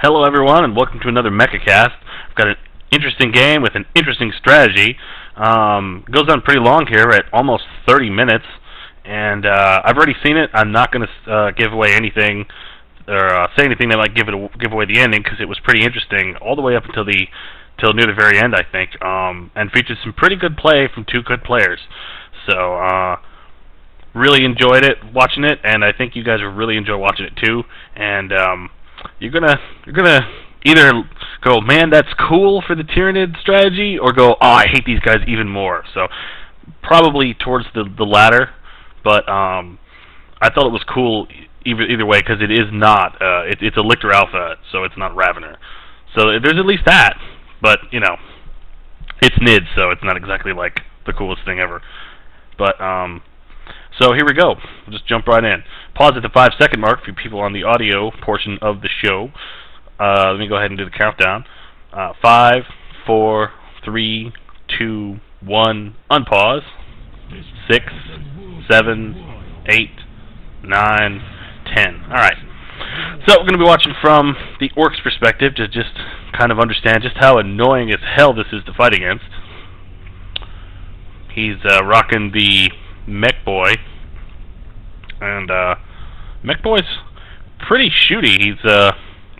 Hello everyone and welcome to another MechaCast. I've got an interesting game with an interesting strategy. It goes on pretty long here at almost 30 minutes, and I've already seen it. I'm not going to give away anything or say anything that might give away the ending, because it was pretty interesting all the way up until near the very end, I think, and featured some pretty good play from two good players. So really enjoyed it, watching it, and I think you guys will really enjoy watching it too. And you're gonna either go, man, that's cool for the Tyranid strategy, or go, oh, I hate these guys even more. So probably towards the latter, but I thought it was cool either way, because it is not it's a Lictor Alpha, so it's not Ravener. So there's at least that, but you know, it's NID, so it's not exactly like the coolest thing ever. But so here we go. We'll just jump right in. Pause at the 5-second mark for people on the audio portion of the show. Let me go ahead and do the countdown. 5, 4, 3, 2, 1. Unpause. 6, 7, 8, 9, 10. All right. So we're going to be watching from the Orks' perspective to just kind of understand just how annoying as hell this is to fight against. He's rocking the Mekboy, and Mekboy's pretty shooty. He's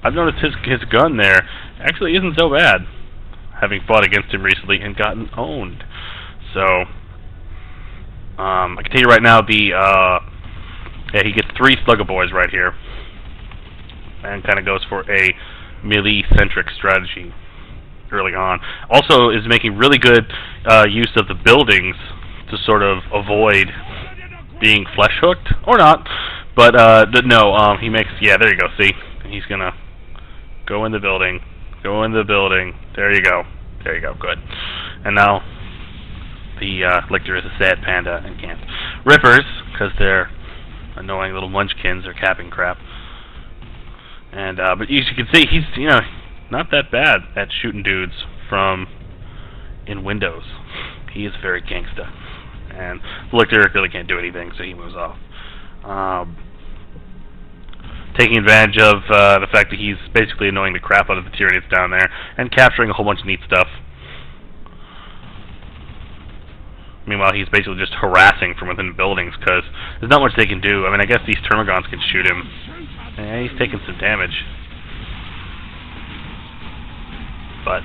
I've noticed his gun there actually isn't so bad, having fought against him recently and gotten owned. So I can tell you right now, yeah, he gets 3 Slugger Boys right here, and kind of goes for a melee-centric strategy early on. Also is making really good use of the buildings to sort of avoid being flesh hooked, or not, but no, he makes, yeah, there you go, see, he's gonna go in the building, there you go, good. And now the Lictor is a sad panda and can't. Rippers, because they're annoying little munchkins, or capping crap. And but as you can see, he's, you know, not that bad at shooting dudes from in windows. He is very gangsta, and the Lictor really can't do anything, so he moves off. Taking advantage of the fact that he's basically annoying the crap out of the Tyranids down there, and capturing a whole bunch of neat stuff. Meanwhile, he's basically just harassing from within the buildings, because there's not much they can do. I mean, I guess these Termagants can shoot him. And he's taking some damage, but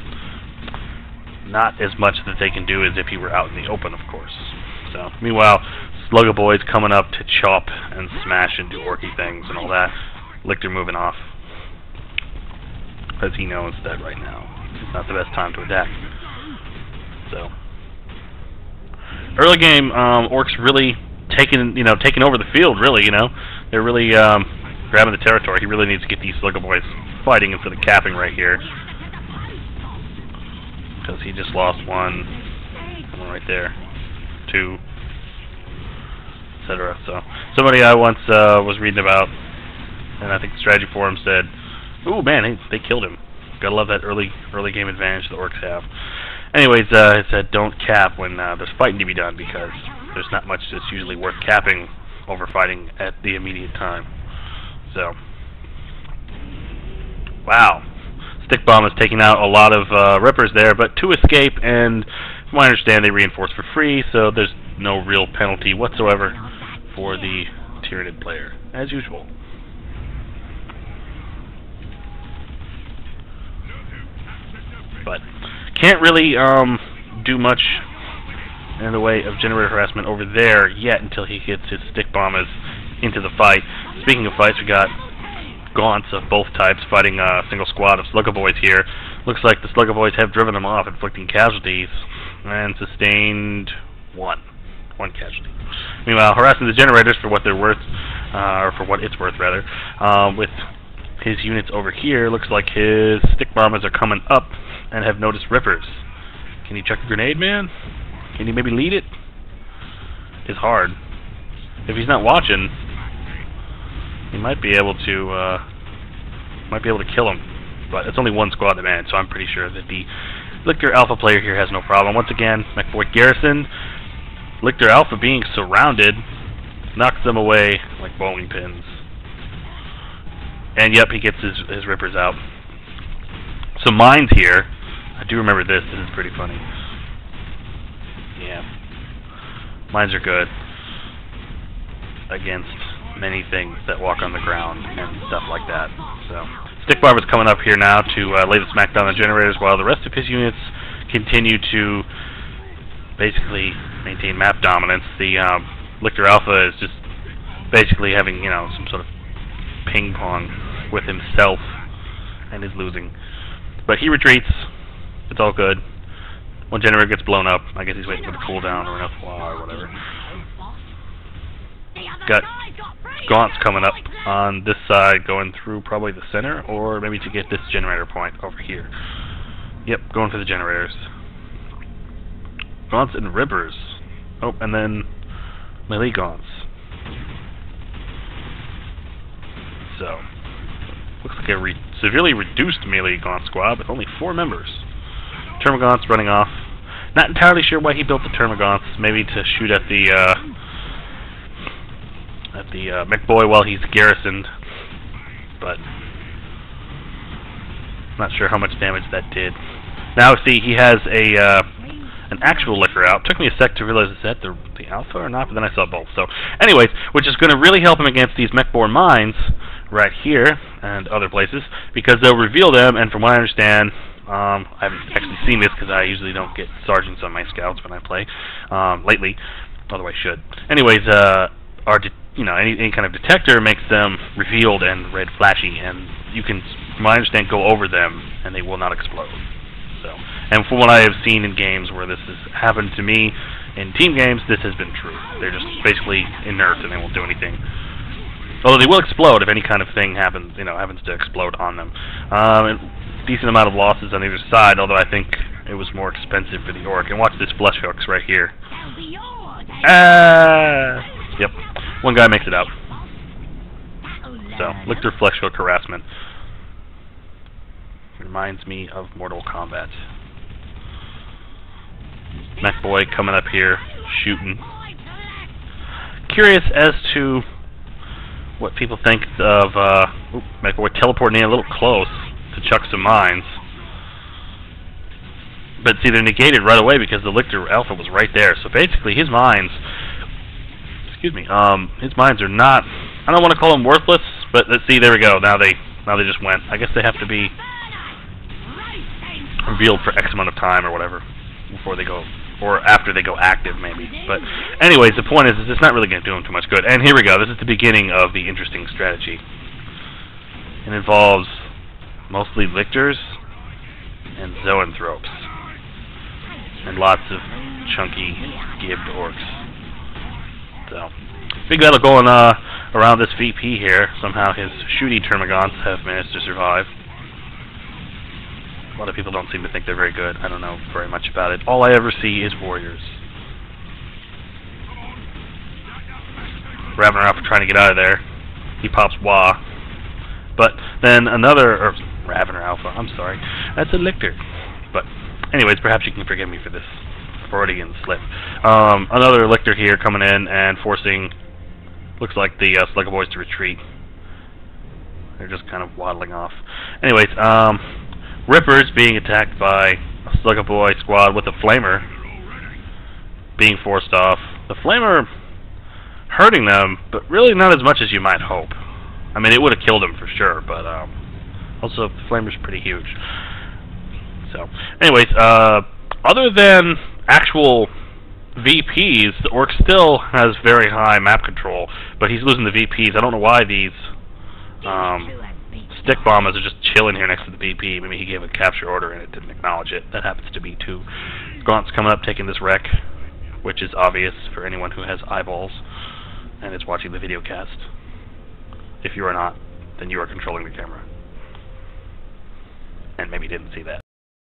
not as much that they can do as if he were out in the open, of course. So, meanwhile, Slugger Boy's coming up to chop and smash and do orky things and all that. Lictor moving off, because he knows that right now is not the best time to attack. So, early game, Orks really taking over the field. Really, they're really grabbing the territory. He really needs to get these Slugger Boys fighting instead of capping right here, because he just lost one right there, 2, etc. So somebody I once was reading about, and I think the strategy forum said, "Ooh, man, they killed him." Gotta love that early game advantage the Orks have. Anyways, it said don't cap when there's fighting to be done, because there's not much that's usually worth capping over fighting at the immediate time. So, wow, Stick Bomb is taking out a lot of Rippers there, but 2 escape, and from what I understand, they reinforce for free, so there's no real penalty whatsoever for the Tyranid player, as usual. But can't really do much in the way of generator harassment over there yet until he gets his Stick Bombers into the fight. Speaking of fights, we got gaunts of both types fighting a single squad of Slugger Boys here. Looks like the Slugger Boys have driven them off, inflicting casualties, and sustained one casualty. Meanwhile, harassing the generators for what they're worth, or for what it's worth rather, with his units over here. Looks like his Stick Bombers are coming up and have noticed Rippers. Can he chuck a grenade, man? Can he maybe lead it? It's hard. If he's not watching, he might be able to kill him. But it's only one squad to man, so I'm pretty sure that the Lictor Alpha player here has no problem. Once again, Mekboy garrison. Lictor Alpha being surrounded knocks them away like bowling pins. And yep, he gets his Rippers out. some mines here. I do remember this. This is pretty funny. Yeah. Mines are good against many things that walk on the ground and stuff like that. So, Stick Barber's coming up here now to lay the smackdown on the generators while the rest of his units continue to basically maintain map dominance. The Lictor Alpha is just basically having, you know, some sort of ping pong with himself and is losing. But he retreats. It's all good. One generator gets blown up. I guess he's waiting for the cooldown or enough flaw or whatever. Got Gaunts coming up on this side, going through probably the center, or maybe to get this generator point over here. Yep, going for the generators. Gaunts and Ribbers. Oh, and then melee Gaunts. So, looks like a severely reduced melee Gaunt squad with only 4 members. Termagants running off. Not entirely sure why he built the Termagants. Maybe to shoot at the Mekboy while he's garrisoned. But not sure how much damage that did. Now see, he has an actual Lictor out. Took me a sec to realize is that the Alpha or not, but then I saw both. So, anyways, which is going to really help him against these Mekboy mines right here and other places, because they'll reveal them. And from what I understand, I haven't actually seen this because I usually don't get sergeants on my scouts when I play lately, although I should. Anyways, any kind of detector makes them revealed and red flashy, and you can, from what I understand, go over them and they will not explode. So, and from what I have seen in games where this has happened to me in team games, this has been true. They're just basically inert and they won't do anything. Although they will explode if any kind of thing happens to explode on them. Decent amount of losses on either side, although I think it was more expensive for the Orc. And watch this flesh hooks right here. Yep. One guy makes it out. So, Lictor flesh hook harassment. Reminds me of Mortal Kombat. Mekboy coming up here, shooting. Curious as to what people think of Mekboy teleporting in a little close to chuck some mines. But see, they're negated right away because the Lictor Alpha was right there. So basically his mines, his mines are not, I don't want to call them worthless, but let's see, there we go. Now they just went. I guess they have to be revealed for X amount of time or whatever before they go, or after they go active maybe. But anyways, the point is it's not really going to do them too much good. And here we go. This is the beginning of the interesting strategy. It involves mostly Lictors and Zoanthropes, and lots of chunky, gibbed Orcs. So, big battle going around this VP here. Somehow his shooty Termagants have managed to survive. A lot of people don't seem to think they're very good. I don't know very much about it. All I ever see is warriors. Ravener Alpha trying to get out of there. He pops Wah. But then another, Ravener Alpha, I'm sorry. That's a Lictor. But anyways, perhaps you can forgive me for this Freudian slip. Another Lictor here coming in and forcing, looks like the Slugger Boys to retreat. They're just kind of waddling off. Anyways, Rippers being attacked by a Slugger Boy squad with a Flamer being forced off. The Flamer hurting them, but really not as much as you might hope. I mean, it would have killed him for sure, but also the Flamer's pretty huge. So, anyways, other than actual VPs, the Orc still has very high map control, but he's losing the VPs. I don't know why these stick bombers are just chilling here next to the VP. Maybe he gave a capture order and it didn't acknowledge it. That happens to be two. Gaunt's coming up, taking this wreck, which is obvious for anyone who has eyeballs and is watching the video cast. If you are not, then you are controlling the camera. And maybe didn't see that.